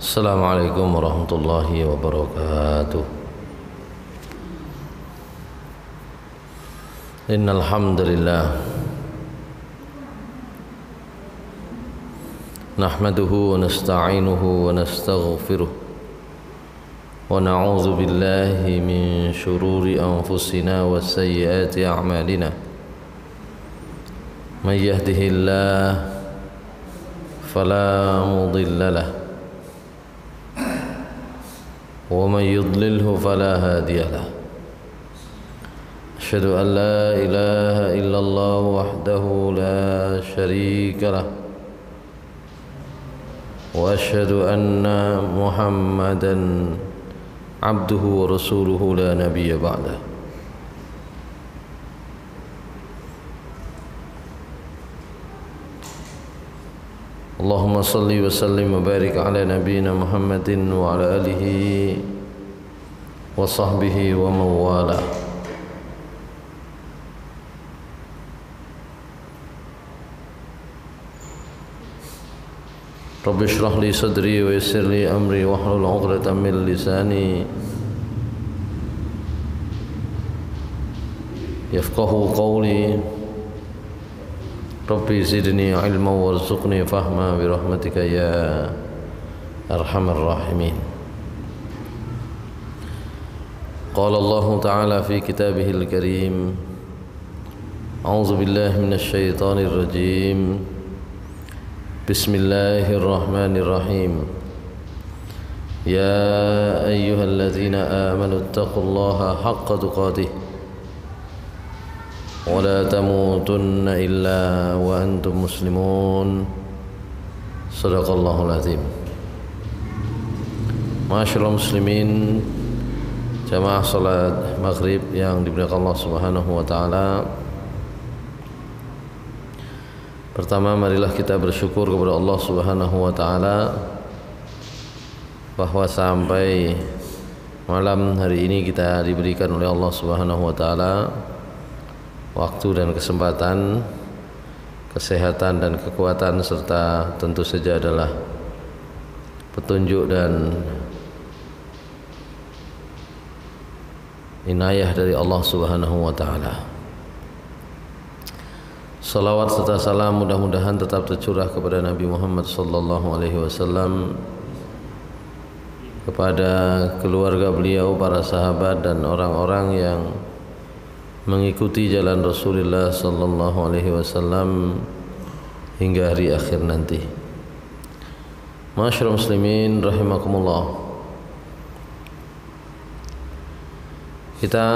Assalamualaikum warahmatullahi wabarakatuh. Innal hamdalillah nahmaduhu wa nasta'inuhu wa nastaghfiruh wa na'udzu billahi min shururi anfusina wa sayyiati a'malina. May yahdihillahu fala mudilla lahu ومن يضلله فلا هادي له أشهد أن لا إله إلا الله وحده لا شريك له وأشهد أن محمدا عبده ورسوله لا نبي بعده. Allahumma salli wa sallim wa barik ala nabiyyina Muhammadin wa ala alihi wa sahbihi wa mawala. Rabbi shrah li sadri wa yassir li amri wa hlul 'uqdatam min lisani yafqahu qawli. Rabbi zidni ilma warzuqni fahma birahmatika ya arhamar rahimin. Qala Allah ta'ala fi kitabihil karim, a'udzu billahi minasy syaithanir rajim. Bismillahirrahmanirrahim. Ya ayyuhalladzina amanu taqullaha haqqa tuqatih wa la tamutunna illa wa antum muslimun. Shadaqallahul azim. Ma'asyiral muslimin, jamaah salat maghrib yang dimuliakan Allah Subhanahu wa taala. Pertama, marilah kita bersyukur kepada Allah Subhanahu wa taala bahwa sampai malam hari ini kita diberikan oleh Allah Subhanahu wa taala waktu dan kesempatan, kesehatan dan kekuatan, serta tentu saja adalah petunjuk dan inayah dari Allah Subhanahu wa taala. Salawat serta salam mudah-mudahan tetap tercurah kepada Nabi Muhammad sallallahu alaihi wasallam, kepada keluarga beliau, para sahabat dan orang-orang yang mengikuti jalan Rasulullah sallallahu alaihi wasallam hingga hari akhir nanti. Ma'asyiral muslimin rahimakumullah. Kita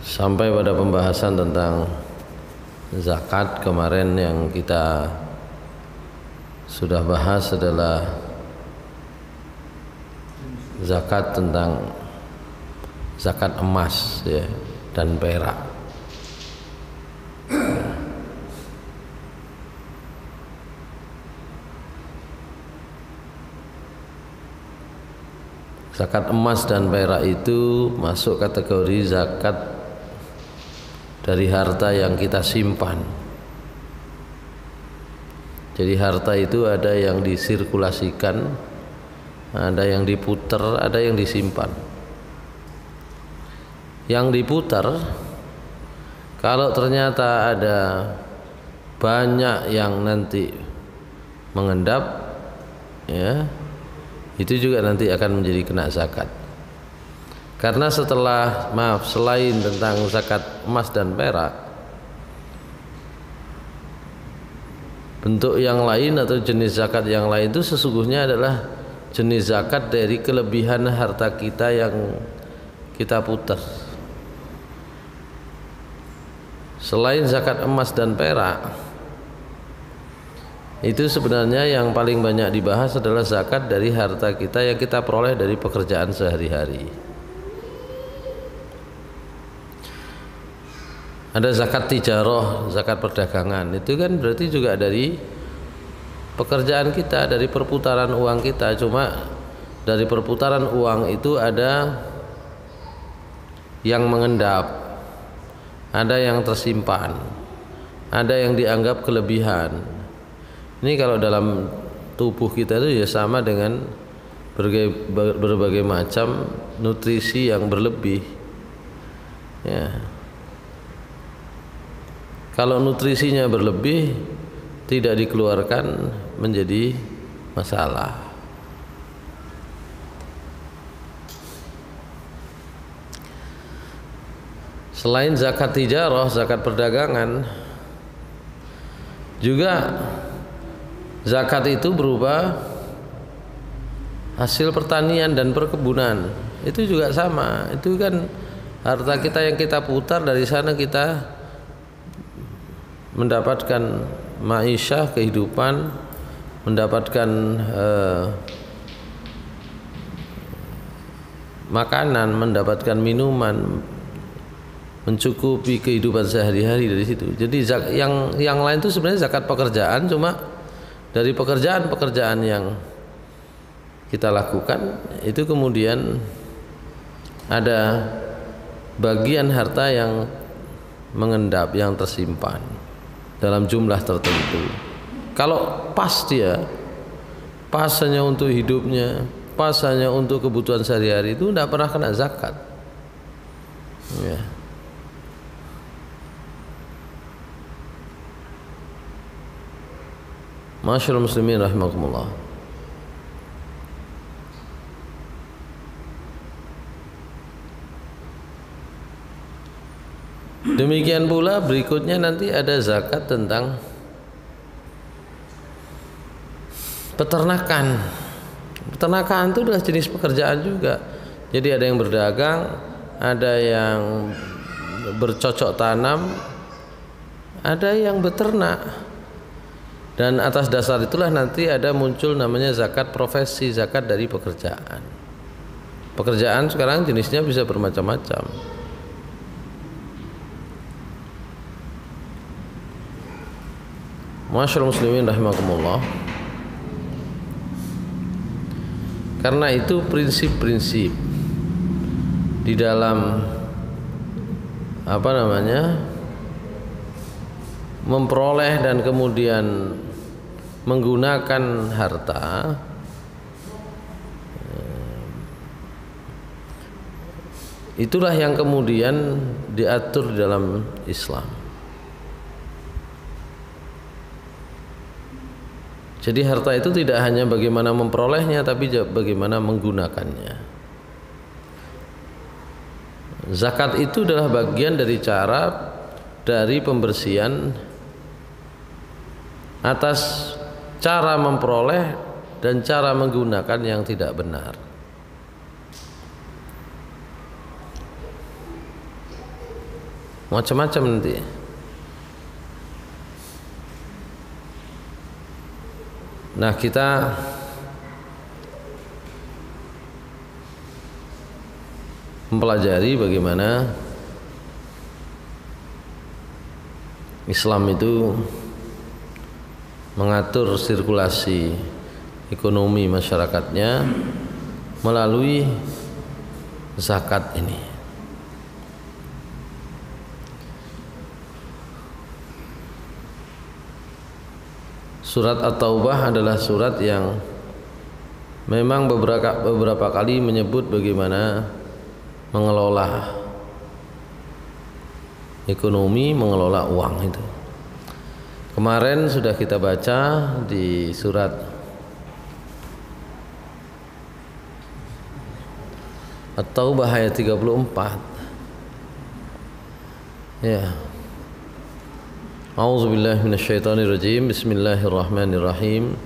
sampai pada pembahasan tentang zakat. Kemarin yang kita sudah bahas adalah zakat tentang zakat emas ya, dan perak. Zakat emas dan perak itu masuk kategori zakat dari harta yang kita simpan. Jadi harta itu ada yang disirkulasikan, ada yang diputar, ada yang disimpan. Yang diputar, kalau ternyata ada banyak yang nanti mengendap, ya, itu juga nanti akan menjadi kena zakat. Karena selain tentang zakat emas dan perak, bentuk yang lain atau jenis zakat yang lain itu sesungguhnya adalah jenis zakat dari kelebihan harta kita yang kita putar. Selain zakat emas dan perak, itu sebenarnya yang paling banyak dibahas adalah zakat dari harta kita yang kita peroleh dari pekerjaan sehari-hari. Ada zakat tijarah, zakat perdagangan. Itu kan berarti juga dari pekerjaan kita, dari perputaran uang kita. Cuma dari perputaran uang itu ada yang mengendap, ada yang tersimpan, ada yang dianggap kelebihan. Ini kalau dalam tubuh kita itu ya sama dengan berbagai macam nutrisi yang berlebih. Ya. Kalau nutrisinya berlebih tidak dikeluarkan menjadi masalah. Selain zakat tijarah, zakat perdagangan, juga zakat itu berupa hasil pertanian dan perkebunan. Itu juga sama. Itu kan harta kita yang kita putar, dari sana kita mendapatkan ma'isyah, kehidupan, mendapatkan makanan, mendapatkan minuman, mencukupi kehidupan sehari-hari dari situ. Jadi yang lain itu sebenarnya zakat pekerjaan, cuma dari pekerjaan-pekerjaan yang kita lakukan itu kemudian ada bagian harta yang mengendap, yang tersimpan dalam jumlah tertentu. Kalau pas dia, pas hanya untuk hidupnya, pas hanya untuk kebutuhan sehari-hari, itu tidak pernah kena zakat. Ya. Masyaallah muslimin rahimakumullah. Demikian pula berikutnya nanti ada zakat tentang peternakan. Peternakan itu adalah jenis pekerjaan juga. Jadi ada yang berdagang, ada yang bercocok tanam, ada yang beternak. Dan atas dasar itulah nanti ada muncul namanya zakat profesi, zakat dari pekerjaan. Pekerjaan sekarang jenisnya bisa bermacam-macam. Masyaallah muslimin rahimakumullah. Karena itu prinsip-prinsip di dalam memperoleh dan kemudian menggunakan harta itulah yang kemudian diatur di dalam Islam. Jadi harta itu tidak hanya bagaimana memperolehnya, tapi bagaimana menggunakannya. Zakat itu adalah bagian dari pembersihan atas cara memperoleh dan cara menggunakan yang tidak benar. Macam-macam nanti. Nah, kita mempelajari bagaimana Islam itu mengatur sirkulasi ekonomi masyarakatnya melalui zakat ini. Surat At-Taubah adalah surat yang memang beberapa kali menyebut bagaimana mengelola ekonomi, mengelola uang itu. Kemarin sudah kita baca di surat At-Taubah ayat 34. Ya. A'udzu billahi minasyaitonir rajim. Bismillahirrahmanirrahim.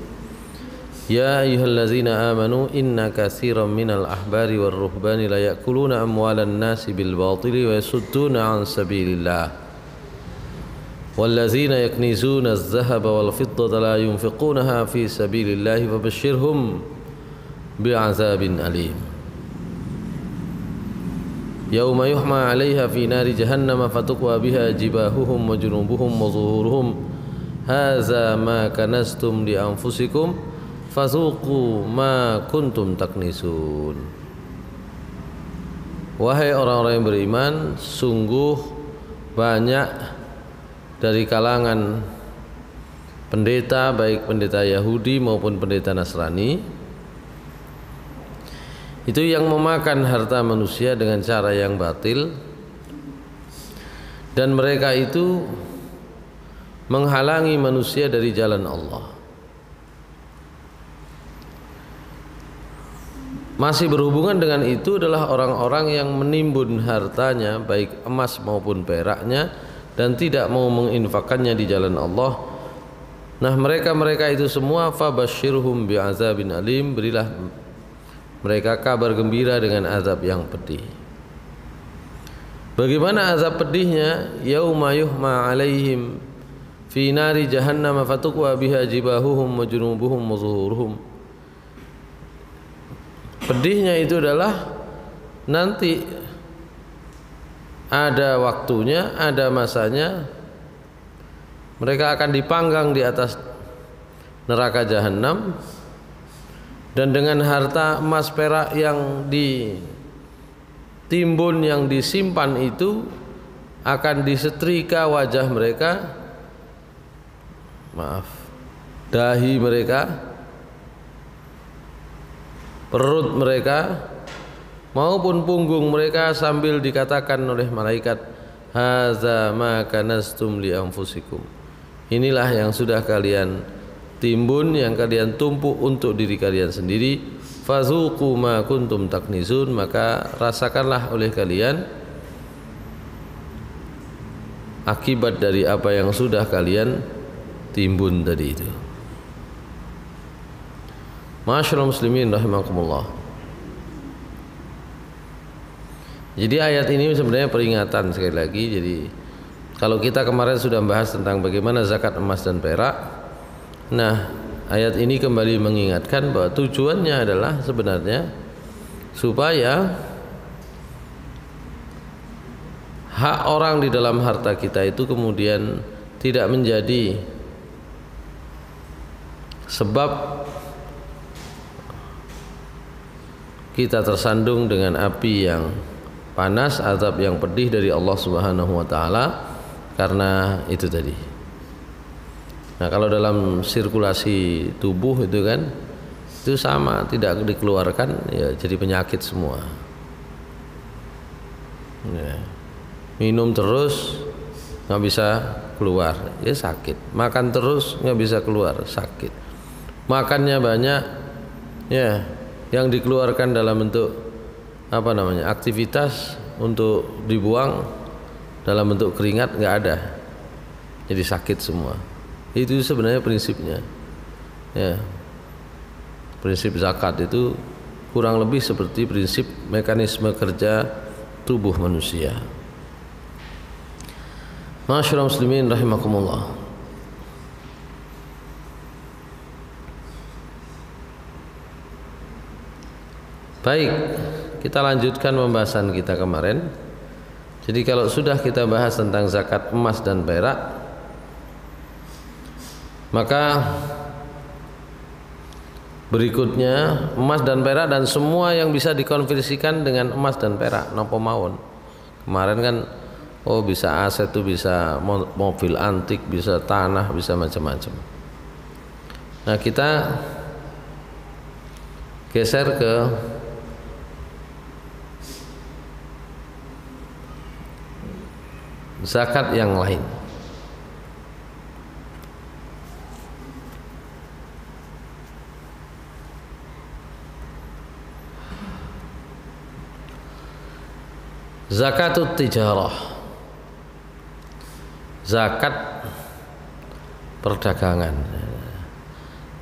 Ya ayyuhallazina amanu inna katsiran minal ahbari war ruhbani la ya'kuluna amwalan nasi bil batili wa yasudduna 'an sabilillah. Wallazina yaknizuna adh-dhahaba wal fiddata la yunfiqunha fi sabilillah fabashshirhum bi'adzabin alim. Yauma yuhma 'alaiha fi nari jahannam fatukwa biha jibahuhum wa junubuhum wa zuhuruhum hadza ma kanastum li anfusikum fazuqu ma kuntum taknisun. Wahai orang-orang yang beriman, sungguh banyak dari kalangan pendeta, baik pendeta Yahudi maupun pendeta Nasrani, itu yang memakan harta manusia dengan cara yang batil, dan mereka itu menghalangi manusia dari jalan Allah. Masih berhubungan dengan itu adalah orang-orang yang menimbun hartanya, baik emas maupun peraknya, dan tidak mau menginfakkannya di jalan Allah. Nah, mereka itu semua fabasyirhum bi'azabin alim, berilah mereka kabar gembira dengan azab yang pedih. Bagaimana azab pedihnya? Yauma yuhma 'alaihim fi nari jahannam fatuqwa biha jibahuhum wa junubuhum wa zuhuruhum. Pedihnya itu adalah nanti ada waktunya, ada masanya, mereka akan dipanggang di atas neraka jahanam, dan dengan harta emas perak yang ditimbun, yang disimpan itu akan disetrika wajah mereka, dahi mereka, perut mereka maupun punggung mereka, sambil dikatakan oleh malaikat, haza ma kanastum li anfusikum, inilah yang sudah kalian timbun, yang kalian tumpuk untuk diri kalian sendiri, fazuqu ma kuntum taknizun, maka rasakanlah oleh kalian akibat dari apa yang sudah kalian timbun tadi itu. Ma'asyiral muslimin rahimakumullah. Jadi ayat ini sebenarnya peringatan sekali lagi. Jadi kalau kita kemarin sudah membahas tentang bagaimana zakat emas dan perak, nah ayat ini kembali mengingatkan bahwa tujuannya adalah sebenarnya supaya hak orang di dalam harta kita itu kemudian tidak menjadi sebab kita tersandung dengan api yang panas, azab yang pedih dari Allah Subhanahu wa taala karena itu tadi. Nah, kalau dalam sirkulasi tubuh itu kan itu sama, tidak dikeluarkan ya jadi penyakit semua. Ya. Minum terus nggak bisa keluar ya sakit, makan terus nggak bisa keluar sakit, makannya banyak ya yang dikeluarkan dalam bentuk apa namanya aktivitas untuk dibuang dalam bentuk keringat nggak ada, jadi sakit semua. Itu sebenarnya prinsipnya ya. Prinsip zakat itu kurang lebih seperti prinsip mekanisme kerja tubuh manusia. Ma'asyiral muslimin rahimakumullah. Baik, kita lanjutkan pembahasan kita kemarin. Jadi kalau sudah kita bahas tentang zakat emas dan perak, maka berikutnya emas dan perak dan semua yang bisa dikonversikan dengan emas dan perak napa mawon. Kemarin kan bisa aset itu, bisa mobil antik, bisa tanah, bisa macam-macam. Nah, kita geser ke zakat yang lain. Zakatut tijarah, zakat perdagangan.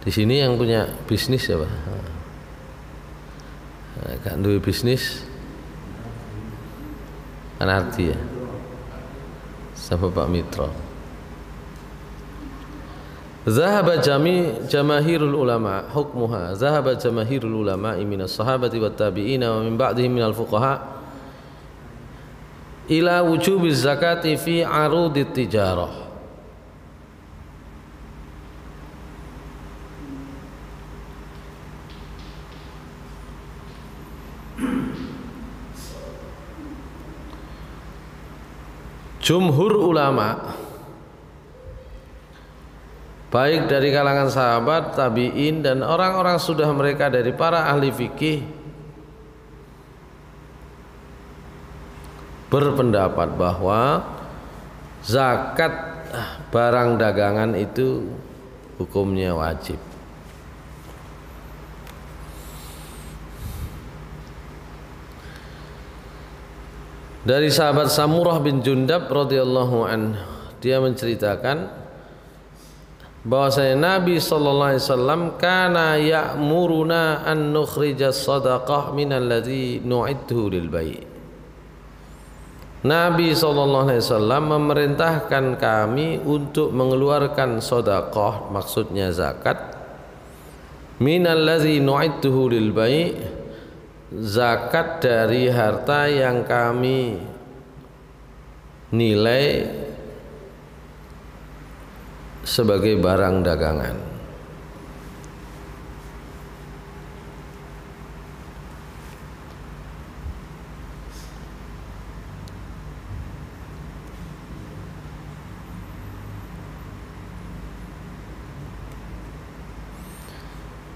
Di sini yang punya bisnis siapa? Gak duwe bisnis kan arti ya, sama Pak Mitra. Zahaba jamahirul ulama hukmuha, zahaba jamahirul ulama minas sahabati wat tabi'ina wa min ba'dihim minal fuqaha ila wujubiz zakati fi arudit tijarah. Jumhur ulama baik dari kalangan sahabat, tabi'in, dan orang-orang sudah mereka dari para ahli fikih berpendapat bahwa zakat barang dagangan itu hukumnya wajib. Dari sahabat Samurah bin Jundab radhiyallahu anhu, dia menceritakan bahwasanya Nabi sallallahu alaihi wasallam kana ya'muruna an nukhrija shadaqah minal ladzi nu'idhu lil bai'. Nabi sallallahu alaihi wasallam memerintahkan kami untuk mengeluarkan sedekah, maksudnya zakat, minal ladzi nu'idhu lil bai', zakat dari harta yang kami nilai sebagai barang dagangan.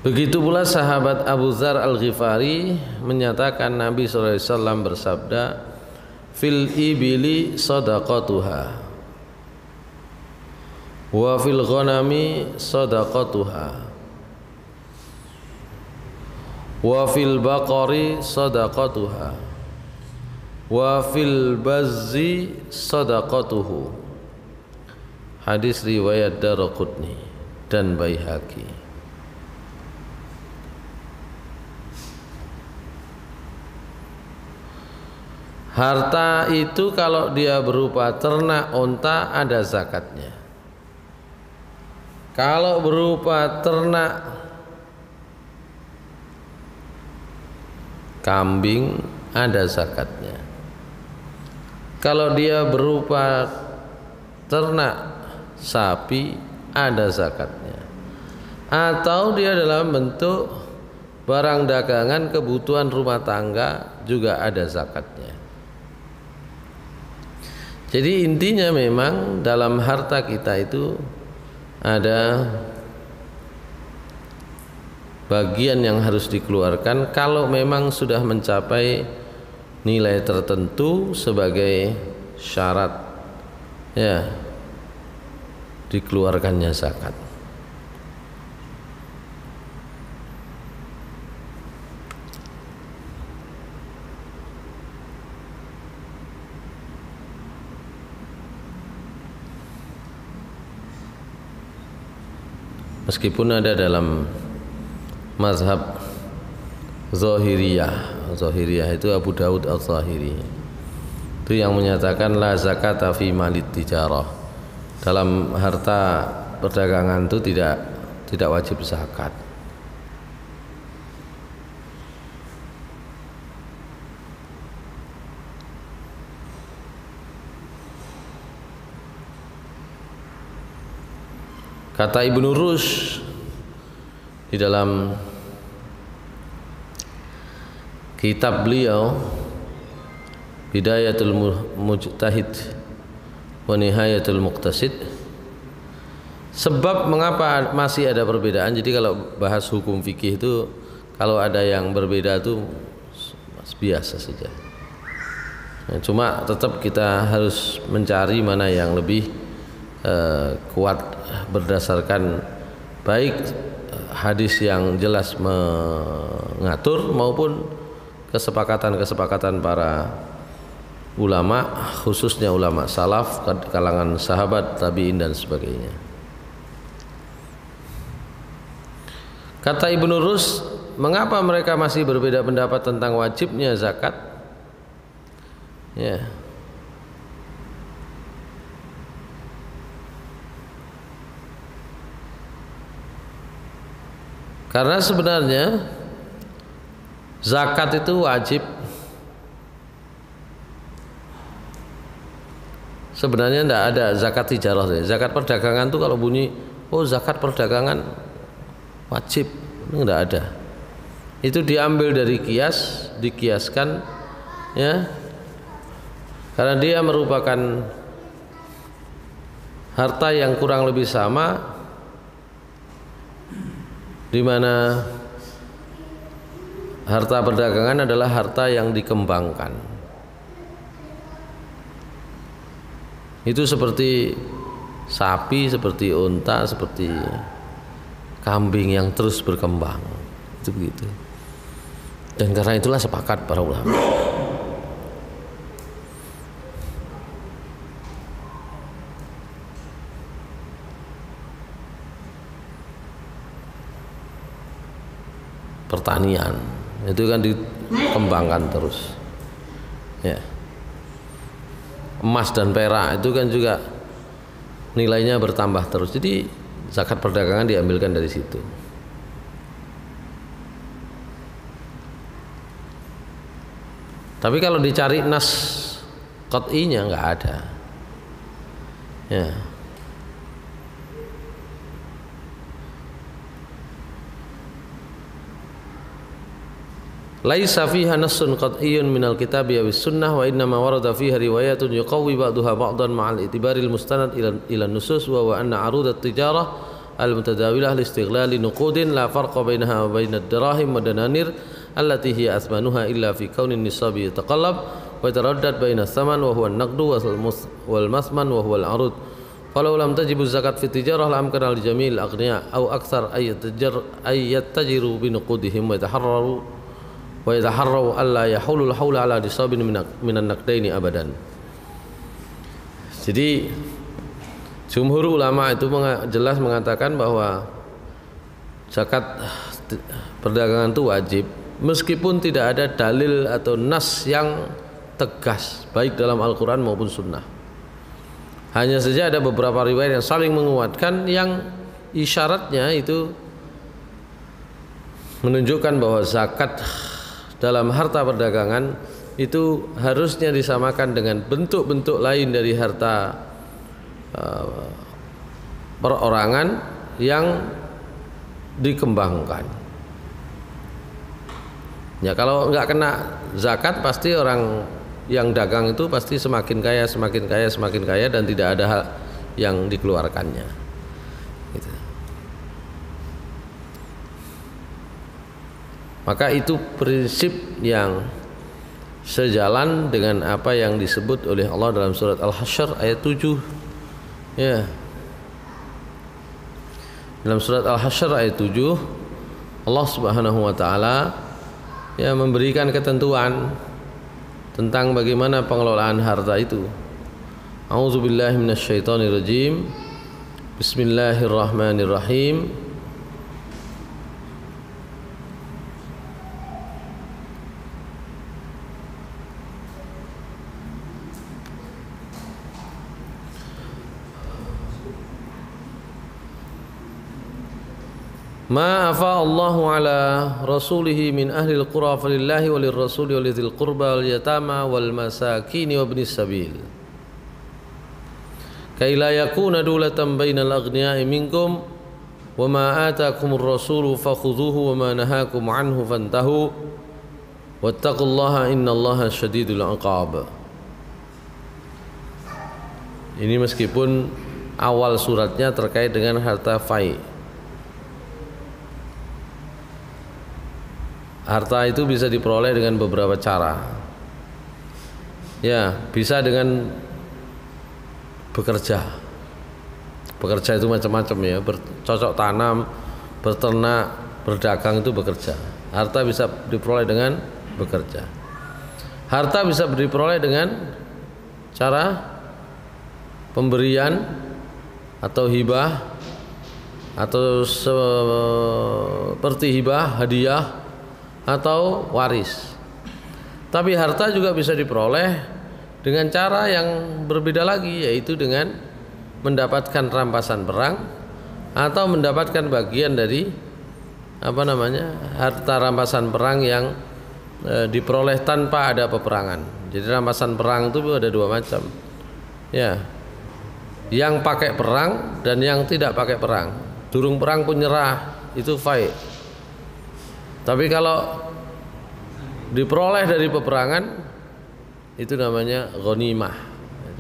Begitu pula sahabat Abu Dzar Al-Ghifari menyatakan Nabi sallallahu alaihi wasallam bersabda, fil ibili sadaqatuha wa fil ghanami sadaqatuha wa fil baqari sadaqatuha wa fil bazzi sadaqatuhu. Hadis riwayat Daraqutni dan Baihaqi. Harta itu kalau dia berupa ternak onta ada zakatnya. Kalau berupa ternak kambing ada zakatnya. Kalau dia berupa ternak sapi ada zakatnya. Atau dia dalam bentuk barang dagangan kebutuhan rumah tangga juga ada zakatnya. Jadi intinya memang dalam harta kita itu ada bagian yang harus dikeluarkan kalau memang sudah mencapai nilai tertentu sebagai syarat ya dikeluarkannya zakat. Meskipun ada dalam mazhab Zahiriyah itu Abu Daud Al-Zahiri itu yang menyatakan la zakata fi malit tijarah, dalam harta perdagangan itu tidak wajib zakat. Kata Ibnu Rushd di dalam kitab beliau Bidayatul Mujtahid wa Nihayatul Muqtasid, sebab mengapa masih ada perbedaan. Jadi kalau bahas hukum fikih itu kalau ada yang berbeda itu biasa saja. Nah, cuma tetap kita harus mencari mana yang lebih kuat berdasarkan baik hadis yang jelas mengatur maupun kesepakatan para ulama, khususnya ulama salaf, kalangan sahabat, tabi'in dan sebagainya. Kata Ibnu Rushd, mengapa mereka masih berbeda pendapat tentang wajibnya zakat? Ya. Karena sebenarnya zakat itu wajib. Sebenarnya tidak ada zakat tijarah. Zakat perdagangan itu kalau bunyi, oh zakat perdagangan wajib, tidak ada. Itu diambil dari kias, dikiaskan, ya, karena dia merupakan harta yang kurang lebih sama di mana harta perdagangan adalah harta yang dikembangkan. Itu seperti sapi, seperti unta, seperti kambing yang terus berkembang. Itu begitu. Dan karena itulah sepakat para ulama. Pertanian itu kan dikembangkan terus. Ya. Emas dan perak itu kan juga nilainya bertambah terus. Jadi zakat perdagangan diambilkan dari situ. Tapi kalau dicari nas qat'inya nggak ada. Ya. Laisa fiha nassun qat'iyyun minal kitabi awis sunnah wa inna ma warada fiha riwayatun yuqawwi ba'daha ba'dan ma'al i'tibaril mustanad ila nusus wa anna 'arud at-tijarah al-mutadawilah li istighlali nuqudin la farqa bainaha wa bainad dirahim wa dananir allati hiya athmanuha illa fi kaunin nisabi yataqallab wa yataraddad baina thaman wa huwa an-naqdu wal mathman wa huwa al-'arud falau lam tajibu zakat fi tijarah la amkana li jamil aghniya aw akthar ay yattajiru bi nuqudihim wa yataharraru wa yataharraw alla yahulul haula ala nisabin minan naqdaini abadan. Jadi jumhur ulama itu jelas mengatakan bahwa zakat perdagangan itu wajib meskipun tidak ada dalil atau nas yang tegas baik dalam Al-Quran maupun Sunnah. Hanya saja ada beberapa riwayat yang saling menguatkan yang isyaratnya itu menunjukkan bahwa zakat dalam harta perdagangan itu harusnya disamakan dengan bentuk-bentuk lain dari harta perorangan yang dikembangkan. Ya kalau nggak kena zakat pasti orang yang dagang itu pasti semakin kaya, semakin kaya, semakin kaya dan tidak ada hal yang dikeluarkannya. Gitu. Maka itu prinsip yang sejalan dengan apa yang disebut oleh Allah dalam surat Al-Hasyr ayat 7. Ya. Dalam surat Al-Hasyr ayat 7 Allah Subhanahu wa taala ya memberikan ketentuan tentang bagaimana pengelolaan harta itu. A'udzubillahi minasyaitonirrajim. Bismillahirrahmanirrahim. Ma afa Allahu ala rasulihi min ahli al-qura falillahi walil rasuli walidhil qurba wal yatama wal masakin wa ibnis sabil kay la yakuna dulatan bainal aghniya'i minkum wa ma atakumur rasulu fakhudhuhu wa ma nahakum anhu fantahu wattaqullaha innallaha syadidul 'iqab. Ini meskipun awal suratnya terkait dengan harta fai. Harta itu bisa diperoleh dengan beberapa cara. Ya, bisa dengan bekerja. Bekerja itu macam-macam ya, bercocok tanam, berternak, berdagang itu bekerja. Harta bisa diperoleh dengan bekerja. Harta bisa diperoleh dengan cara pemberian atau hibah atau seperti hibah, hadiah atau waris. Tapi harta juga bisa diperoleh dengan cara yang berbeda lagi, yaitu dengan mendapatkan rampasan perang atau mendapatkan bagian dari harta rampasan perang yang diperoleh tanpa ada peperangan. Jadi rampasan perang itu ada dua macam. Ya. Yang pakai perang dan yang tidak pakai perang. Durung perang pun nyerah, itu fai. Tapi kalau diperoleh dari peperangan itu namanya ghanimah.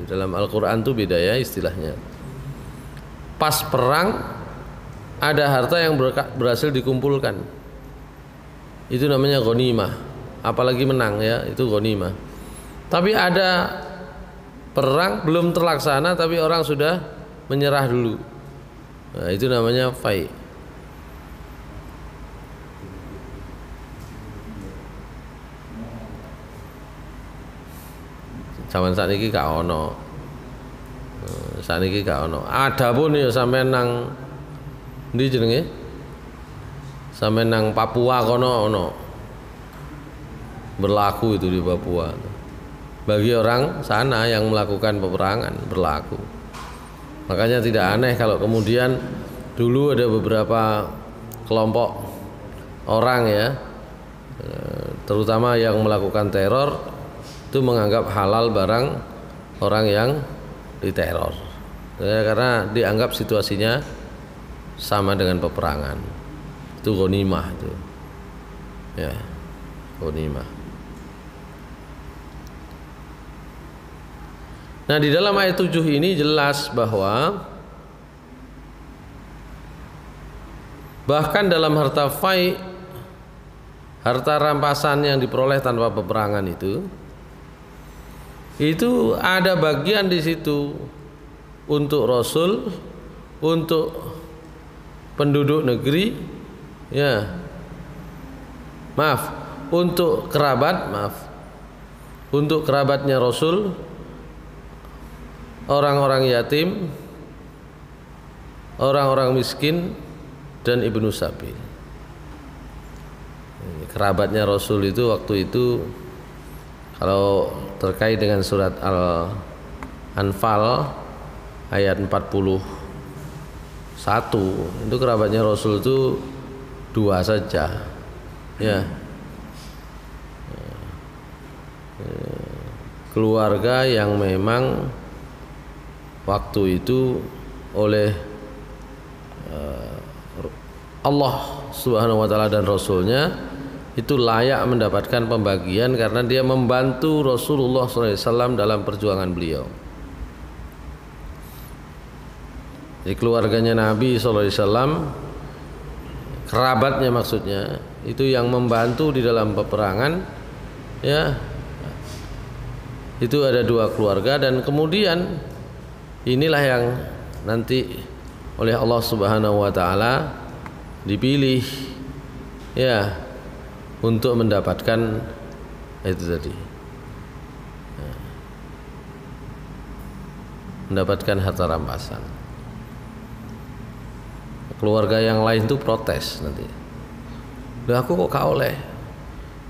Di dalam Al-Quran itu beda ya istilahnya. Pas perang ada harta yang berhasil dikumpulkan, itu namanya ghanimah. Apalagi menang ya, itu ghanimah. Tapi ada perang belum terlaksana tapi orang sudah menyerah dulu, nah, itu namanya fai. Zaman sakniki gak ono. Sakniki gak ono. Ada pun ya sampean nang ndi jenenge? Sampean nang Papua kono ono. Berlaku itu di Papua. Bagi orang sana yang melakukan peperangan berlaku. Makanya tidak aneh kalau kemudian dulu ada beberapa kelompok orang ya, terutama yang melakukan teror, itu menganggap halal barang orang yang diteror ya, karena dianggap situasinya sama dengan peperangan. Itu ghanimah itu ya, ghanimah. Nah, di dalam ayat 7 ini jelas bahwa bahkan dalam harta fai, harta rampasan yang diperoleh tanpa peperangan itu ada bagian di situ untuk Rasul, untuk penduduk negeri, ya, untuk kerabatnya Rasul, orang-orang yatim, orang-orang miskin, dan ibnu sabil. Kerabatnya Rasul itu waktu itu, kalau terkait dengan surat Al-Anfal ayat 41, itu kerabatnya Rasul itu 2 saja, ya, keluarga yang memang waktu itu oleh Allah Subhanahu wa taala dan Rasulnya itu layak mendapatkan pembagian karena dia membantu Rasulullah SAW dalam perjuangan beliau. Jadi keluarganya Nabi SAW, kerabatnya maksudnya, itu yang membantu di dalam peperangan, ya, itu ada 2 keluarga. Dan kemudian inilah yang nanti oleh Allah Subhanahu wa taala dipilih, ya, untuk mendapatkan itu tadi, mendapatkan harta rampasan. Keluarga yang lain itu protes nanti, "Lah aku kok gak oleh?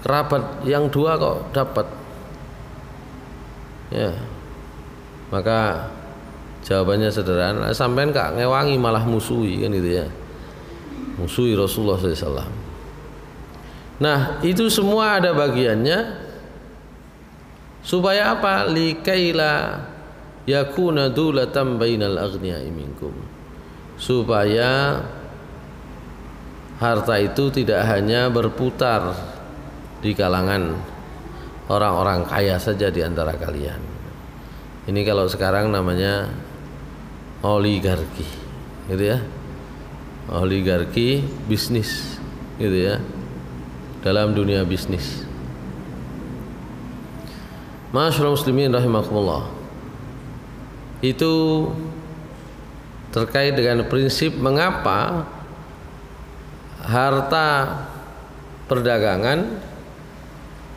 Kerabat yang 2 kok dapat?" Ya, maka jawabannya sederhana, sampean gak ngewangi malah musuhi, kan gitu ya, musuhi Rasulullah SAW. Nah, itu semua ada bagiannya supaya apa? Likaila yakuna dulatan bainal aghniya'i minkum, supaya harta itu tidak hanya berputar di kalangan orang-orang kaya saja di antara kalian. Ini kalau sekarang namanya oligarki, gitu ya, oligarki bisnis, gitu ya, dalam dunia bisnis. Ma'asyiral muslimin rahimakumullah, itu terkait dengan prinsip mengapa harta perdagangan,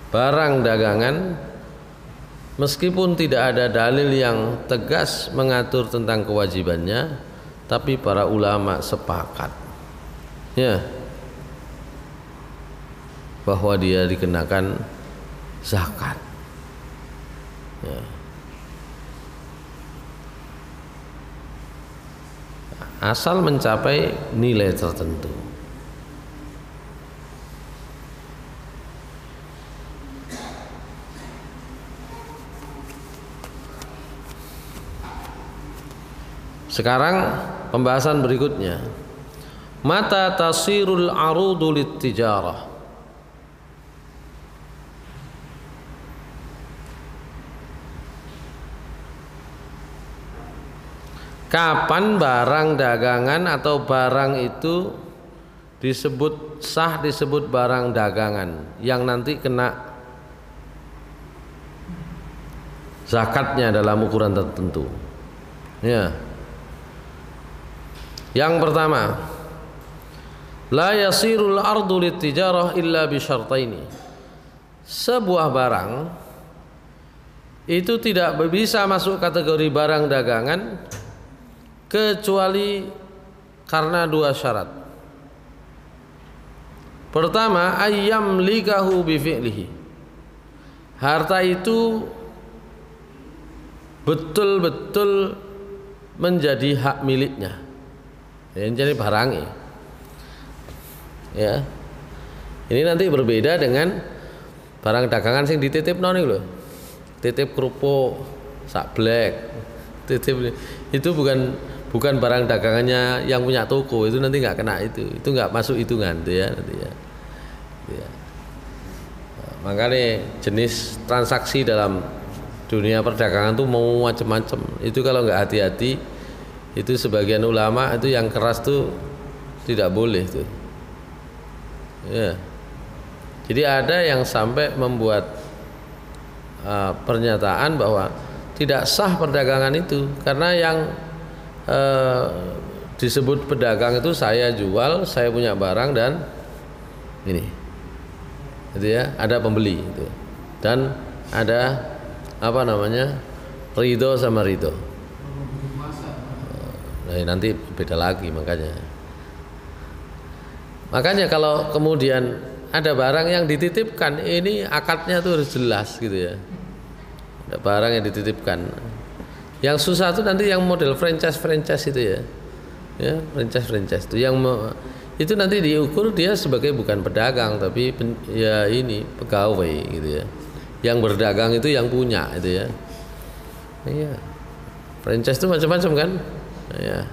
barang dagangan, meskipun tidak ada dalil yang tegas mengatur tentang kewajibannya, tapi para ulama sepakat, ya, bahwa dia dikenakan zakat, ya. Asal mencapai nilai tertentu. Sekarang pembahasan berikutnya, mata tasirul arudu littijarah. kapan barang dagangan atau barang itu disebut sah, disebut barang dagangan yang nanti kena zakatnya dalam ukuran tertentu. Ya. Yang pertama, la yasirul ardu litijarah illa bi syartaini. Sebuah barang itu tidak bisa masuk kategori barang dagangan kecuali karena dua syarat. Pertama, ayyam likahu bi fi'lihi. Harta itu betul-betul menjadi hak miliknya. Yang jadi barangnya. Ya. Ini nanti berbeda dengan barang dagangan sing dititipno niku lho. Titip kerupuk, sak blek. Titip itu bukan barang dagangannya yang punya toko, itu nanti nggak kena itu nggak masuk hitungan itu ya nanti ya. Nah, makanya jenis transaksi dalam dunia perdagangan tuh mau macam-macam. Itu kalau nggak hati-hati, itu sebagian ulama itu yang keras tuh tidak boleh tuh. Ya. Jadi ada yang sampai membuat pernyataan bahwa tidak sah perdagangan itu karena yang disebut pedagang itu saya jual, saya punya barang dan ini, gitu ya, ada pembeli itu dan ada apa namanya ridho sama ridho. Nah, nanti beda lagi makanya kalau kemudian ada barang yang dititipkan ini akadnya tuh harus jelas gitu ya. Ada barang yang dititipkan. Yang susah itu nanti yang model franchise itu ya, franchise itu yang itu nanti diukur dia sebagai bukan pedagang tapi ya ini pegawai gitu ya. Yang berdagang itu yang punya itu ya. Iya. Franchise itu macam-macam kan? Ya.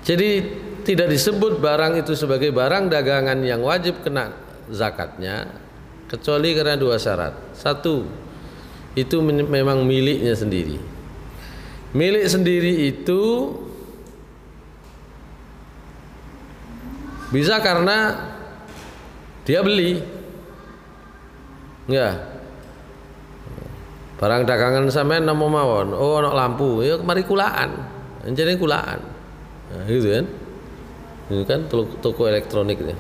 Jadi tidak disebut barang itu sebagai barang dagangan yang wajib kena zakatnya kecuali karena dua syarat. Satu, itu memang miliknya sendiri. Milik sendiri itu bisa karena dia beli, ya. Barang dagangan sampean namo mawon, oh ana lampu, ya mari kulaan, jenenge kulaan, nah, gitu kan? Ini kan toko elektronik ya.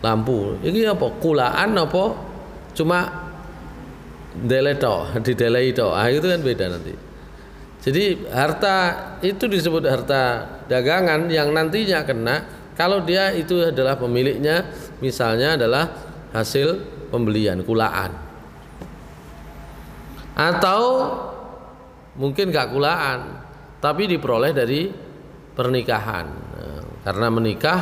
Lampu, ini apa? Kulaan apa? Cuma didelei tok. Ah itu kan beda nanti. Jadi harta itu disebut harta dagangan yang nantinya kena kalau dia itu adalah pemiliknya, misalnya adalah hasil pembelian kulaan. Atau mungkin gak kulaan, tapi diperoleh dari pernikahan. Nah, karena menikah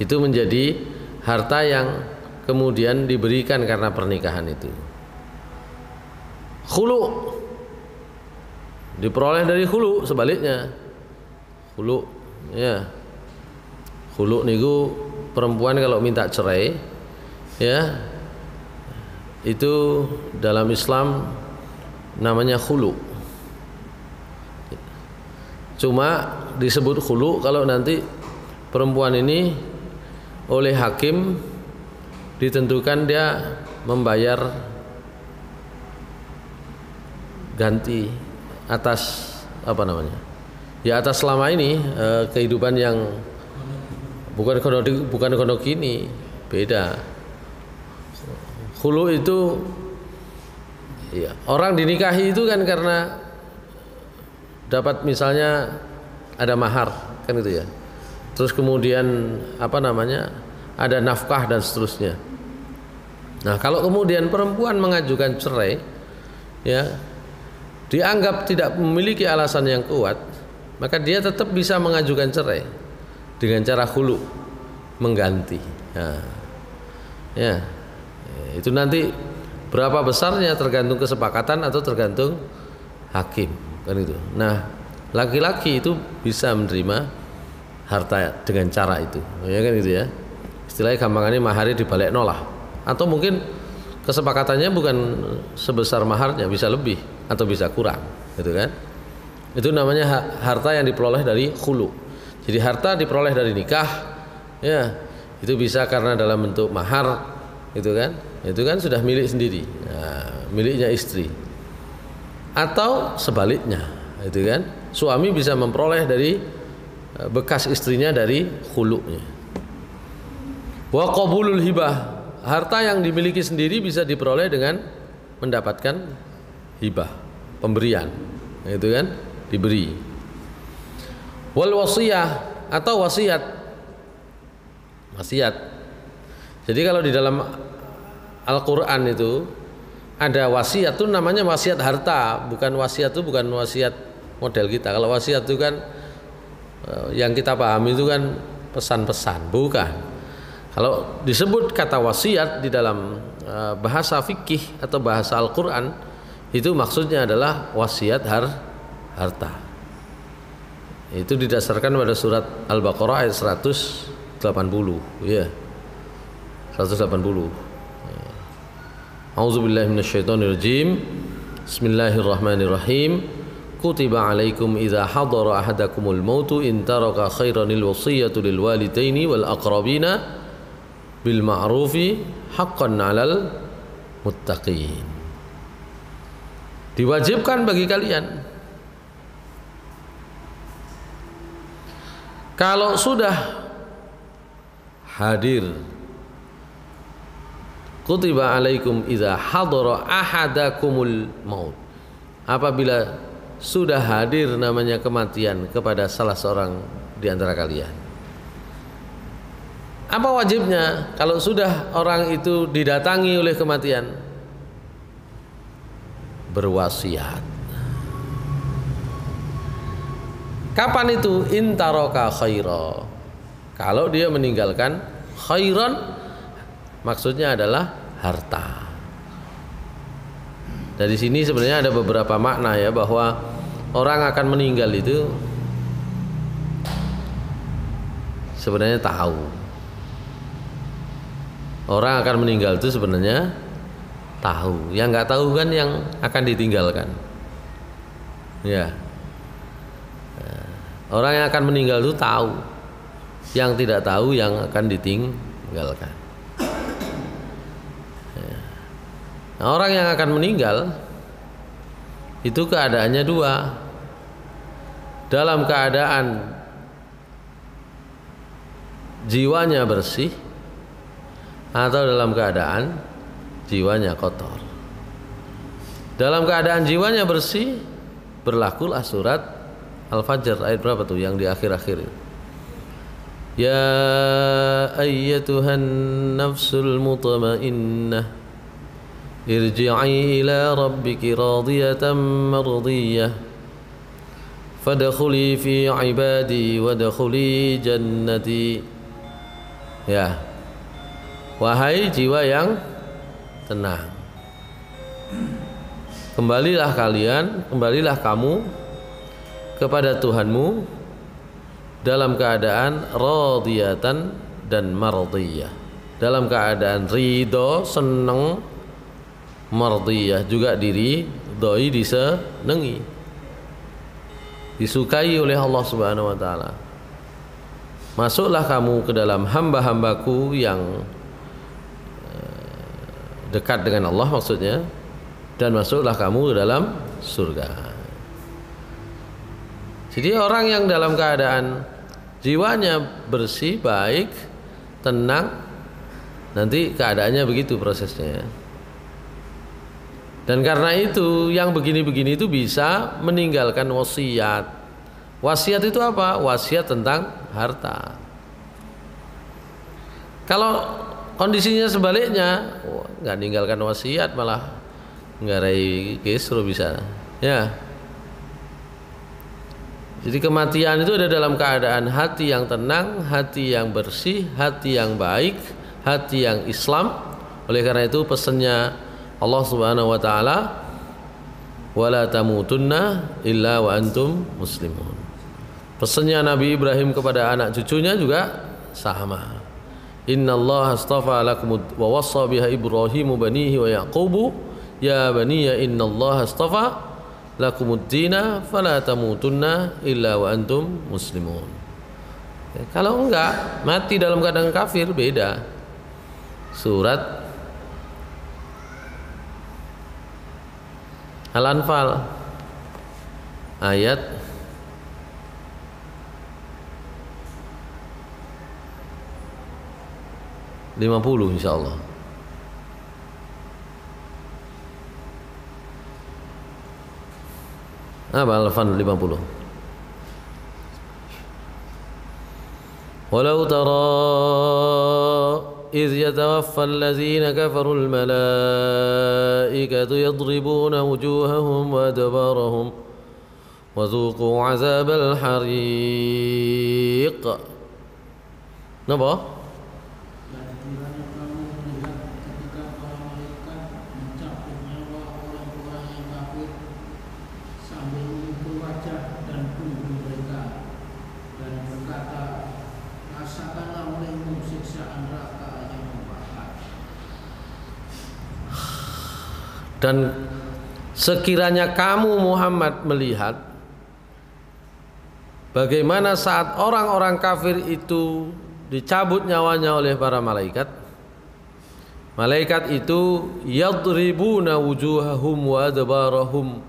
itu menjadi harta yang kemudian diberikan karena pernikahan itu. Khulu diperoleh dari khulu, sebaliknya. Khulu, ya. Khulu niku perempuan kalau minta cerai, ya. Itu dalam Islam namanya khulu. Cuma disebut khulu kalau nanti perempuan ini oleh hakim ditentukan dia membayar ganti atas apa namanya? Ya atas selama ini kehidupan yang bukan kodok ini, beda. Khulu itu ya, orang dinikahi itu kan karena dapat misalnya ada mahar kan gitu ya. Terus kemudian apa namanya? Ada nafkah dan seterusnya. Nah, kalau kemudian perempuan mengajukan cerai ya, dianggap tidak memiliki alasan yang kuat, maka dia tetap bisa mengajukan cerai dengan cara khulu, mengganti. Nah, ya. Itu nanti berapa besarnya tergantung kesepakatan atau tergantung hakim kan itu. Nah, laki-laki itu bisa menerima harta dengan cara itu, ya kan gitu ya. Istilahnya gampangannya mahari dibalik nol lah. Atau mungkin kesepakatannya bukan sebesar maharnya, bisa lebih atau bisa kurang, gitu kan? Itu namanya harta yang diperoleh dari khulu. Jadi harta diperoleh dari nikah, ya itu bisa karena dalam bentuk mahar, gitu kan? Itu kan sudah milik sendiri, nah, miliknya istri. Atau sebaliknya, gitu kan? Suami bisa memperoleh dari bekas istrinya dari khulunya. Wa qabulul hibah, harta yang dimiliki sendiri bisa diperoleh dengan mendapatkan hibah, pemberian, itu kan, diberi. Wal wasiyah, atau wasiat. Wasiat. Jadi kalau di dalam Al-Qur'an itu ada wasiat, itu namanya wasiat harta, bukan wasiat itu bukan wasiat model kita. Kalau wasiat itu kan yang kita pahami itu kan pesan-pesan, bukan. Kalau disebut kata wasiat di dalam bahasa fikih atau bahasa Al-Quran, itu maksudnya adalah wasiat harta. Itu didasarkan pada surat Al-Baqarah ayat 180, ya, 180. A'udzubillahi minasyaitonirrajim. Bismillahirrahmanirrahim. Kutiba alaikum idza hadara ahadakumul mautu in taraka khairanil wasiyatu lil walidaini wal aqrabina bil ma'rufi haqqan 'alal muttaqin. Diwajibkan bagi kalian kalau sudah hadir, kutiba alaikum idza hadara ahadakumul maut, apabila sudah hadir namanya kematian kepada salah seorang di antara kalian. Apa wajibnya kalau sudah orang itu didatangi oleh kematian? Berwasiat. Kapan itu? Intaroka khaira, kalau dia meninggalkan khairan, maksudnya adalah harta. Dari sini sebenarnya ada beberapa makna, ya, bahwa orang akan meninggal itu sebenarnya tahu. Orang akan meninggal itu sebenarnya tahu. Yang nggak tahu kan yang akan ditinggalkan. Ya. Orang yang akan meninggal itu tahu. Yang tidak tahu yang akan ditinggalkan. Ya. Nah, orang yang akan meninggal itu keadaannya dua. Dalam keadaan jiwanya bersih, atau dalam keadaan jiwanya kotor. Dalam keadaan jiwanya bersih, berlakulah surat Al-Fajr ayat berapa tuh yang di akhir-akhir. Ya ayyatuhan nafsul mutmainnah irji'i ila rabbiki radiyatan mardiyah fadkhuli fi ibadi wadkhuli jannati. Ya, wahai jiwa yang tenang, kembalilah kalian, kembalilah kamu kepada Tuhanmu dalam keadaan radiyatan dan mardiyah, dalam keadaan ridho, seneng, mardiyah juga diridhoi, disenangi, disukai oleh Allah Subhanahu wa taala. Masuklah kamu ke dalam hamba-hambaku yang dekat dengan Allah maksudnya, dan masuklah kamu ke dalam surga. Jadi orang yang dalam keadaan jiwanya bersih, baik, tenang, nanti keadaannya begitu prosesnya. Dan karena itu yang begini-begini itu bisa meninggalkan wasiat. Wasiat itu apa? Wasiat tentang harta. Kalau kondisinya sebaliknya, nggak ninggalkan wasiat, malah nggarai kisru bisa, ya. Jadi kematian itu ada dalam keadaan hati yang tenang, hati yang bersih, hati yang baik, hati yang Islam. Oleh karena itu pesannya Allah Subhanahu wa taala, wala tamutunna illa wa antum muslimun. Pesannya Nabi Ibrahim kepada anak cucunya juga sama. Innallaha astafa lakum wa wassa biha Ibrahimu banihi wa Yaqubu ya baniya innallaha astafa lakumuddina fala tamutunna illa wa antum muslimun. Ya, kalau enggak mati dalam keadaan kafir beda. Surat Al-Anfal ayat 50 insyaallah. Al-Anfal 50. Walau tara إذ يتوفى الذين كفروا الملائكة يضربون وجوههم وأدبارهم وذوقوا عذاب الحريق. Napa? Dan sekiranya kamu Muhammad melihat bagaimana saat orang-orang kafir itu dicabut nyawanya oleh para malaikat. Malaikat itu yadribuna wujuhahum wa adbarahum,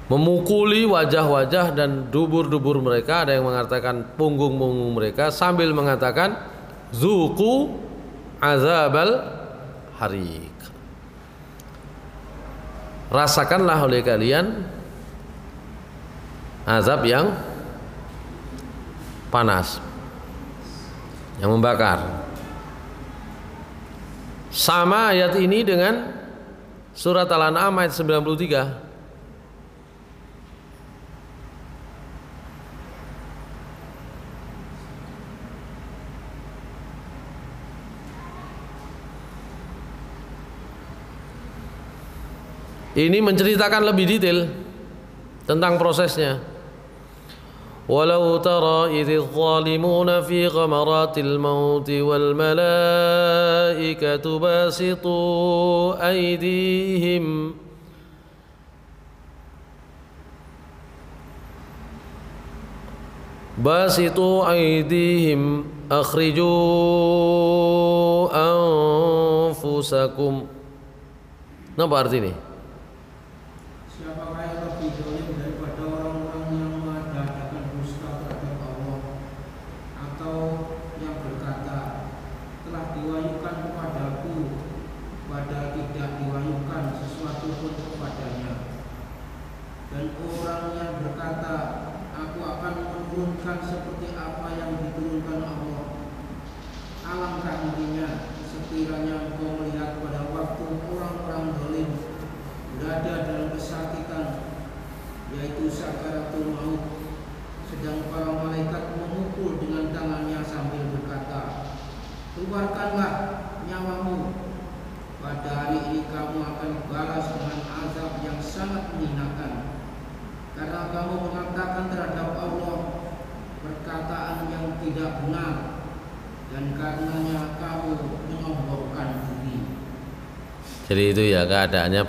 memukuli wajah-wajah dan dubur-dubur mereka, ada yang mengatakan punggung-punggung mereka, sambil mengatakan zuqu azabal harik, rasakanlah oleh kalian azab yang panas, yang membakar. Sama ayat ini dengan surat Al-An'am ayat 93. Ini menceritakan lebih detail tentang prosesnya. Walau tara idz zalimuna fi ghamaratil maut wal malaikatu basitu aydihim akhriju anfusakum. Apa arti ini? Siapakah yang lebih zalim daripada orang-orang yang mengadakan dusta terhadap Allah, atau yang berkata telah diwahyukan kepadaku padahal tidak diwahyukan sesuatu pun kepadanya, dan orang yang berkata aku akan menurunkan seperti apa yang diturunkan Allah. Alangkah ngerinya sekiranya engkau melihat pada waktu orang-orang zalim berada dalam kesakitan, yaitu sakaratul maut, sedang para malaikat memukul dengan tangannya sambil berkata, keluarkanlah nyawamu, pada hari ini kamu akan balas dengan azab yang sangat menghinakan, karena kamu mengatakan terhadap Allah perkataan yang tidak benar, dan karenanya kamu menyombongkan diri. Jadi itu ya keadaannya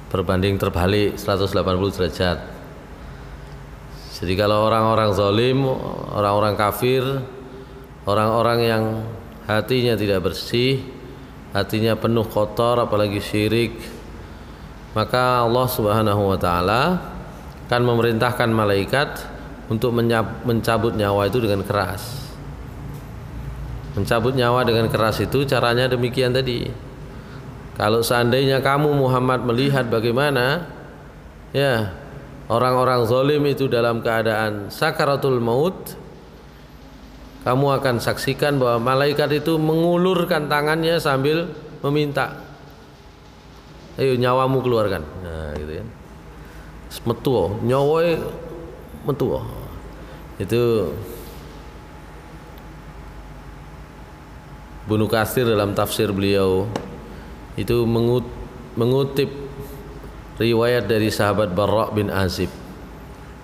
berbanding terbalik 180 derajat. Jadi kalau orang-orang zalim, orang-orang kafir, orang-orang yang hatinya tidak bersih, hatinya penuh kotor apalagi syirik, maka Allah Subhanahu wa taala akan memerintahkan malaikat untuk mencabut nyawa itu dengan keras. Mencabut nyawa dengan keras itu caranya demikian tadi. Kalau seandainya kamu Muhammad melihat bagaimana ya orang-orang zalim itu dalam keadaan sakaratul maut, kamu akan saksikan bahwa malaikat itu mengulurkan tangannya sambil meminta, ayo nyawamu keluarkan. Nah, gitu kan. Metu nyawa metu. Itu Ibnu Katsir dalam tafsir beliau itu mengutip riwayat dari sahabat Barra bin Azib.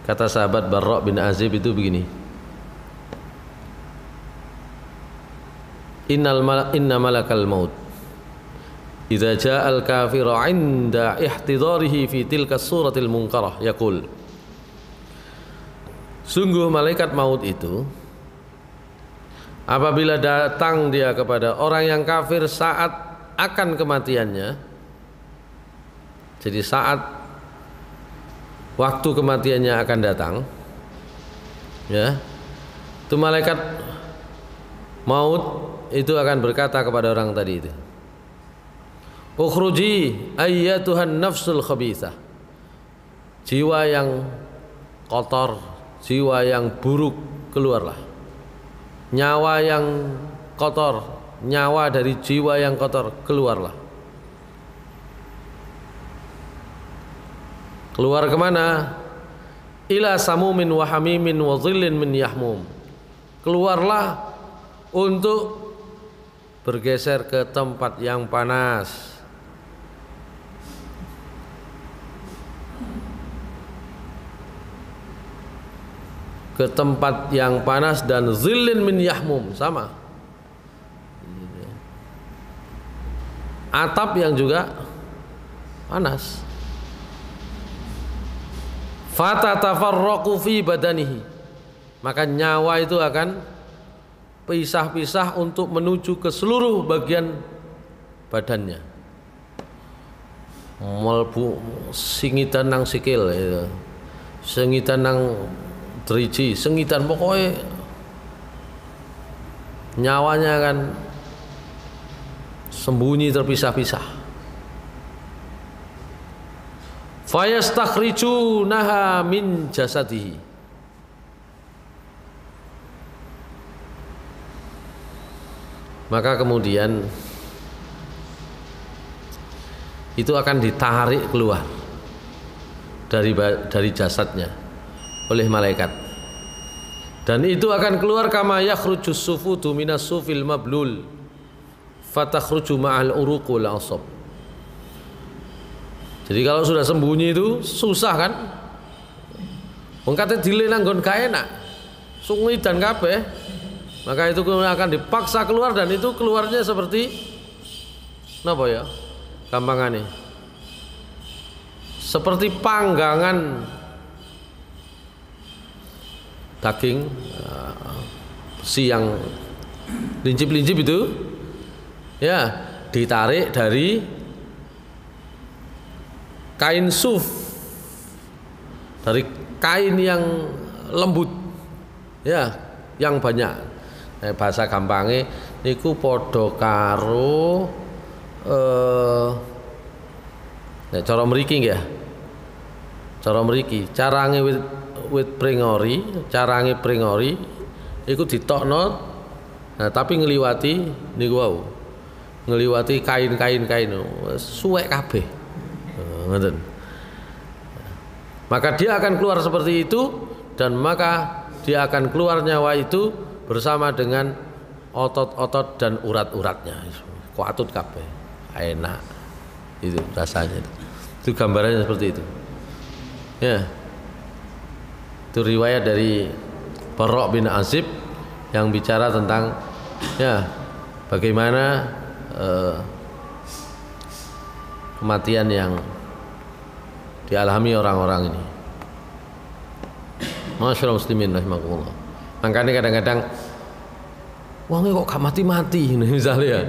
Kata sahabat Barra bin Azib itu begini, inna malakal maut idza ja'al kafiru 'inda ihtidarihi fi tilka suratil munkarah yaqul, sungguh malaikat maut itu apabila datang dia kepada orang yang kafir saat akan kematiannya, jadi saat waktu kematiannya akan datang, ya, itu malaikat maut itu akan berkata kepada orang tadi itu, ukhruji ayyatuhan nafsul khabithah, jiwa yang kotor, jiwa yang buruk, keluarlah. Nyawa yang kotor, nyawa dari jiwa yang kotor, keluarlah. Keluar kemana? Ila samumin wa hamimin wa dhillin min yahmum. Keluarlah untuk bergeser ke tempat yang panas, ke tempat yang panas, dan zillin min yahmum, sama atap yang juga panas. Fatatafarraqu fi badanihi, maka nyawa itu akan pisah-pisah untuk menuju ke seluruh bagian badannya. Melbu singitan nang sikil itu, singitan nang driji, sengitan, pokoknya nyawanya akan sembunyi terpisah-pisah. Fayastakhrijunaha min jasadihi, maka kemudian itu akan ditarik keluar dari jasadnya oleh malaikat, dan itu akan keluar kama yakhrujus sufudu minas sufil mablul fatakhruju ma'al uruqul asab. Jadi kalau sudah sembunyi itu susah kan, wong kate dile nang nggon gak enak, sungi dan kabeh, maka itu akan dipaksa keluar, dan itu keluarnya seperti napa ya gampangane, seperti panggangan daging besi yang lincip-lincip itu, ya, ditarik dari kain suf, dari kain yang lembut, ya, yang banyak. Bahasa gampangnya niku padha karo cara mriki nggih ya. Cara mriki, carange wit pringori, carange pringori iku ditokno, nah, tapi ngliwati niku wau. Ngliwati kain-kain suwek kabeh. Ngoten. Maka dia akan keluar seperti itu, dan maka dia akan keluar nyawa itu bersama dengan otot-otot dan urat-uratnya. Kuatut kabeh. Enak. Itu rasanya. Itu gambarannya seperti itu. Ya. Itu riwayat dari Barra' bin Azib yang bicara tentang, ya, bagaimana kematian yang dialami orang-orang ini. Masyaallah muslimin rahimakumullah. Makanya kadang-kadang wong kok gak mati-mati misalnya ya.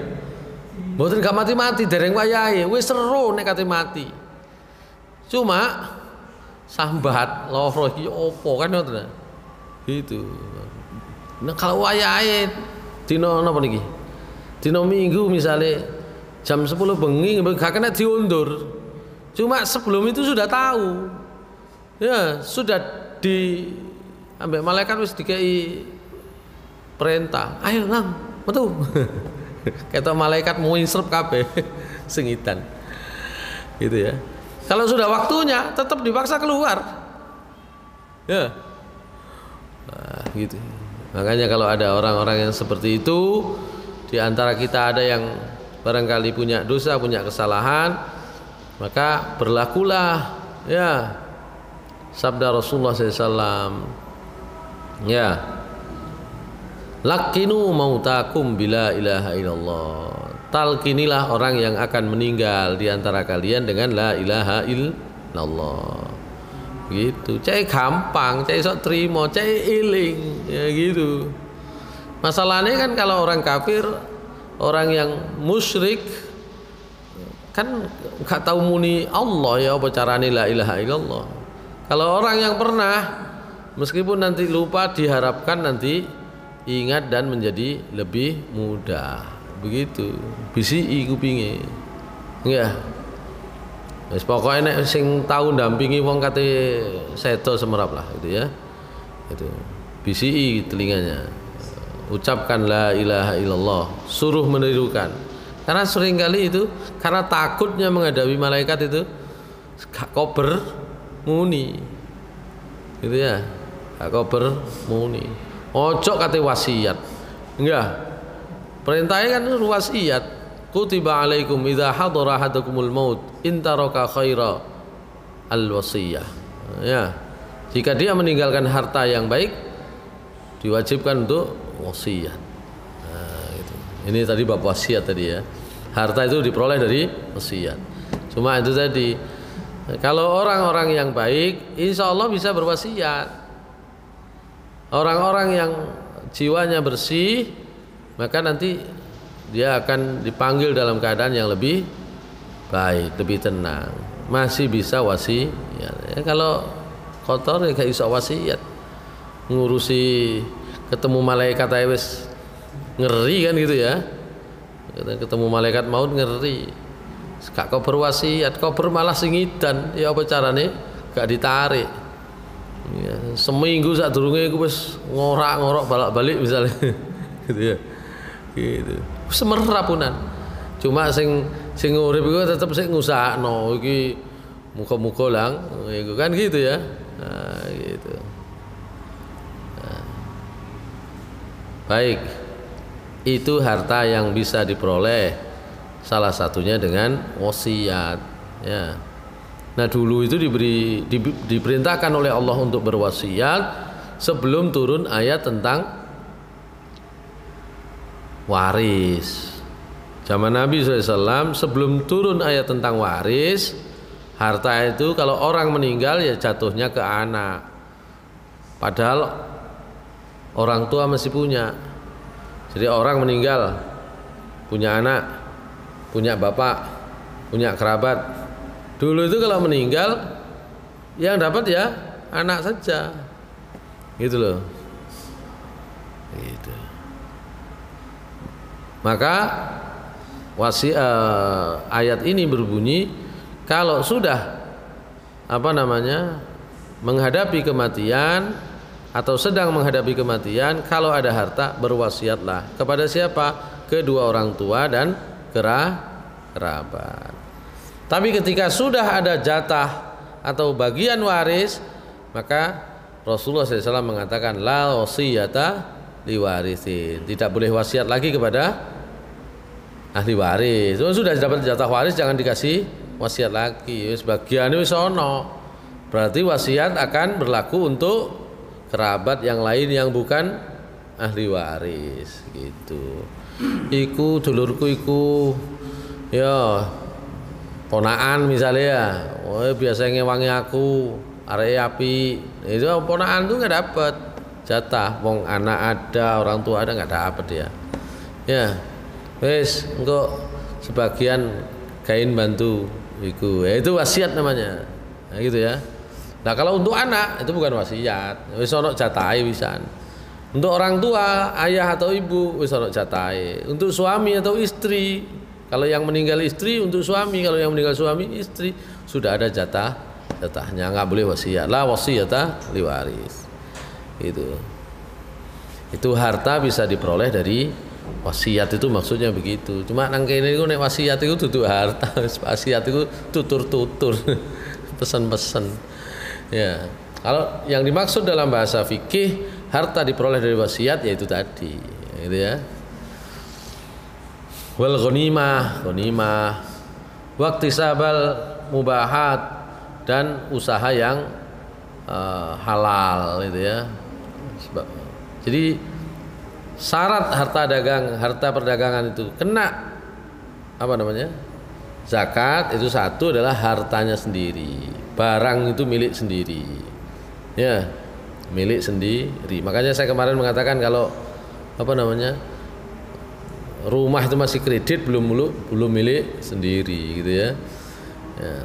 Mboten gak mati-mati dereng wayahe, wis seru nek kate mati. Cuma sambat loro iki opo kan ngoten. Gitu. Nah kalau wayahe dina napa niki? Dina Minggu misalnya jam 10 bengi gak kena diundur. Cuma sebelum itu sudah tahu, ya, sudah diambil malaikat, wis dikei perintah, ayo nang metu. Kata malaikat mau insrep kabeh sengitan, gitu ya. Kalau sudah waktunya tetap dipaksa keluar, ya, nah, gitu. Makanya kalau ada orang-orang yang seperti itu, di antara kita ada yang barangkali punya dosa, punya kesalahan, maka berlakulah, ya, sabda Rasulullah SAW, ya, Lakinu mautakum bila ilaha illallah. Talkinilah orang yang akan meninggal di antara kalian dengan la ilaha illallah. Gitu. Cai gampang, cai sok trimo, cai iling, ya gitu. Masalahnya kan kalau orang kafir, orang yang musyrik kan nggak tahu muni Allah ya apa carane la ilaha illallah. Kalau orang yang pernah, meskipun nanti lupa, diharapkan nanti ingat dan menjadi lebih mudah. Begitu. Bisi kupinge. Nggih. Wis pokoke nek sing tau ndampingi wong kate sedo semerap lah gitu ya. Itu. Bisi telinganya. Ucapkan la ilaha illallah, suruh menirukan. Karena seringkali itu karena takutnya menghadapi malaikat itu gak kober muni. Gitu ya. Gak kober muni. Ojo kate wasiat. Enggak. Perintahnya kan wasiat. Kutiba alaikum idza hadara ahadakumul maut in taraka khaira al wasiyah. Ya. Jika dia meninggalkan harta yang baik, diwajibkan untuk wasiat. Nah, gitu. Ini tadi bab wasiat tadi ya. Harta itu diperoleh dari wasiat. Cuma itu tadi. Kalau orang-orang yang baik, insya Allah bisa berwasiat. Orang-orang yang jiwanya bersih, maka nanti dia akan dipanggil dalam keadaan yang lebih baik, lebih tenang. Masih bisa wasiat. Ya, kalau kotor ya gak bisa wasiat. Ngurusi ketemu malaikat aja wis ngeri kan gitu ya. Ketemu malaikat maut ngeri. Gak kau berwasiat, kau bermalah singidan. Ya apa carane? Gak ditarik. Ya, seminggu sak durunge iku wis ngorak-ngorok balik-balik misalnya. Gitu ya. Gitu. Semerapunan. Cuma sing urip iku tetep sing ngusahakno iki muga-muga lang iku kan gitu ya. Nah, gitu. Nah. Baik. Itu harta yang bisa diperoleh salah satunya dengan wasiat ya. Nah, dulu itu diperintahkan oleh Allah untuk berwasiat sebelum turun ayat tentang waris. Zaman Nabi SAW sebelum turun ayat tentang waris, harta itu kalau orang meninggal ya jatuhnya ke anak. Padahal orang tua masih punya. Jadi orang meninggal punya anak, punya bapak, punya kerabat. Dulu itu kalau meninggal yang dapat ya anak saja. Gitu loh. Gitu. Maka ayat ini berbunyi kalau sudah menghadapi kematian atau sedang menghadapi kematian, kalau ada harta berwasiatlah kepada siapa? Kedua orang tua dan kerabat. Tapi ketika sudah ada jatah atau bagian waris, maka Rasulullah SAW mengatakan la wasiyata liwarisin, tidak boleh wasiat lagi kepada ahli waris. Sudah dapat jatah waris jangan dikasih wasiat lagi. Sebagian wis ono. Berarti wasiat akan berlaku untuk kerabat yang lain yang bukan ahli waris gitu. Iku dulurku iku ya ponaan misalnya ya. Oh, biasanya ngewangi aku, arek api. Itu ponaan tuh enggak dapat jatah. Wong anak ada, orang tua ada enggak dapat ya. Ya. Wes, engko sebagian kain bantu iku. Ya, itu wasiat namanya. Nah, gitu ya. Nah, kalau untuk anak itu bukan wasiat. Wis ono jatahe wisan. Untuk orang tua, ayah atau ibu wis ono jatahe. Untuk suami atau istri, kalau yang meninggal istri untuk suami, kalau yang meninggal suami istri sudah ada jatahnya. Enggak boleh wasiat. La wasiyata liwaris. Itu harta bisa diperoleh dari wasiat, itu maksudnya begitu. Cuma nang kene iku nek wasiat iku dudu harta, wasiat iku tutur-tutur, pesan-pesan. Ya. Kalau yang dimaksud dalam bahasa fikih harta diperoleh dari wasiat yaitu tadi, gitu ya. Wal ghanimah, waqtisabal mubahat, dan usaha yang halal gitu ya. Jadi syarat harta perdagangan itu kena apa namanya? Zakat, itu satu adalah hartanya sendiri. Barang itu milik sendiri. Ya, milik sendiri. Makanya saya kemarin mengatakan kalau apa namanya? Rumah itu masih kredit, belum milik sendiri gitu ya. Ya.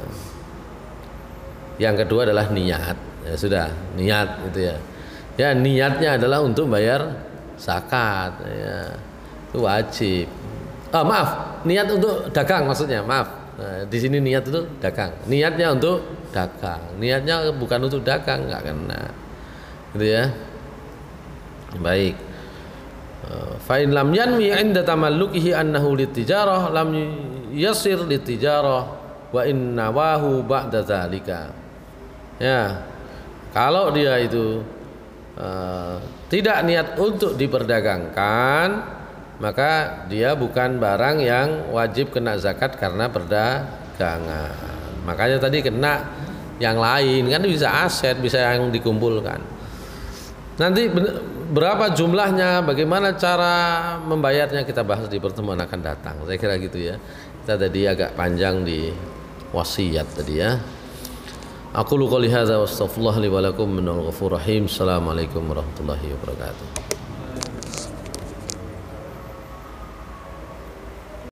Yang kedua adalah niat. Ya sudah, niat gitu ya. Ya, niatnya adalah untuk bayar zakat ya. Itu wajib. Maaf, niat untuk dagang maksudnya. Maaf. Nah, di sini niat itu dagang. Niatnya untuk dagang. Niatnya bukan untuk dagang, nggak kena. Gitu ya. Baik. Fa in lam yanwi 'inda tamallukihi annahu litijarah lam yasir litijarah wa in nawahu ba'da dzalika. Ya. Kalau dia itu tidak niat untuk diperdagangkan, maka dia bukan barang yang wajib kena zakat karena perdagangan. Makanya tadi kena yang lain, kan bisa aset, bisa yang dikumpulkan. Nanti berapa jumlahnya, bagaimana cara membayarnya kita bahas di pertemuan akan datang. Saya kira gitu ya. Kita tadi agak panjang di wasiat tadi ya. Aku qouli hadza wa astaghfirullah li wa lakum minal ghafurur rahim. Assalamualaikum warahmatullahi wabarakatuh.